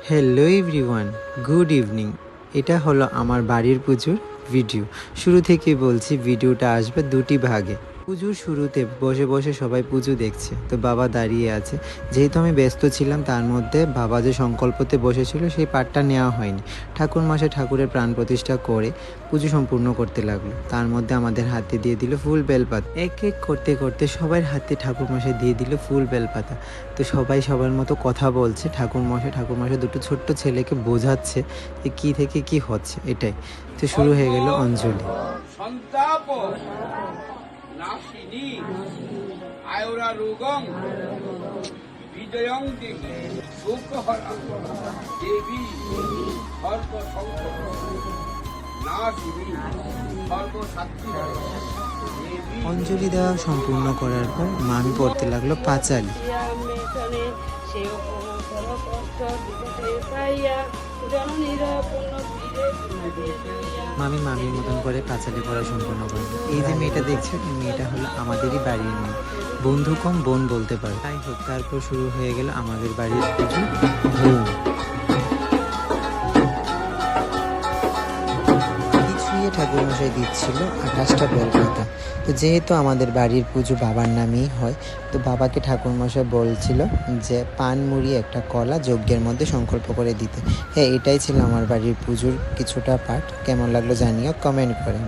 Hello everyone, good evening. এটা হলো আমার বাড়ির পুজোর ভিডিও। শুরু থেকেই বলছি ভিডিওটা আসবে দুটি ভাগে। পুজোর শুরুতে বসে বসে সবাই পুজো দেখছে, তো বাবা দাঁড়িয়ে আছে। যেহেতু আমি ব্যস্ত ছিলাম, তার মধ্যে বাবা যে সংকল্পতে বসেছিল সেই পার্টটা নেওয়া হয়নি। ঠাকুরমশাই ঠাকুরের প্রাণ প্রতিষ্ঠা করে পুজো সম্পূর্ণ করতে লাগলো। তার মধ্যে আমাদের হাতে দিয়ে দিল ফুল বেলপাতা। এক এক করতে করতে সবার হাতে ঠাকুরমশাই দিয়ে দিল ফুল বেলপাতা। তো সবাই সবার মতো কথা বলছে। ঠাকুরমশাই দুটো ছোট্ট ছেলেকে বোঝাচ্ছে যে কী থেকে কি হচ্ছে, এটাই। তো শুরু হয়ে গেল অঞ্জলি। সন্তাপ নাশিনী আয়রা রোগং বিজয়ং দেবী শোকহরা দেবী সর্ব সংকট নাশিনী সর্বসাত্রী দেবী। অঞ্জলি দেওয়া সম্পূর্ণ করার পর মামি পড়তে লাগলো পাঁচালি। মামির মতন করে পাঁচালি পড়া সম্পূর্ণ করলো। এই যে মেয়েটা দেখছেন, এই মেয়েটা হলো আমাদেরই বাড়ির মেয়ে, বন্ধু কম বোন বলতে পারো। তাই হোক, তারপর শুরু হয়ে গেল আমাদের বাড়ির পুজো ধুম। ঠাকুরমশাই দিচ্ছিল 28টা বেলপাতা। তো যেহেতু আমাদের বাড়ির পুজো বাবার নামেই হয়, তো বাবাকে ঠাকুরমশাই বলছিল যে পান মুড়ি একটা কলা যজ্ঞের মধ্যে সংকল্প করে দিতে। হ্যাঁ, এটাই ছিল আমার বাড়ির পুজোর কিছুটা পার্ট। কেমন লাগলো জানিও, কমেন্ট করেন।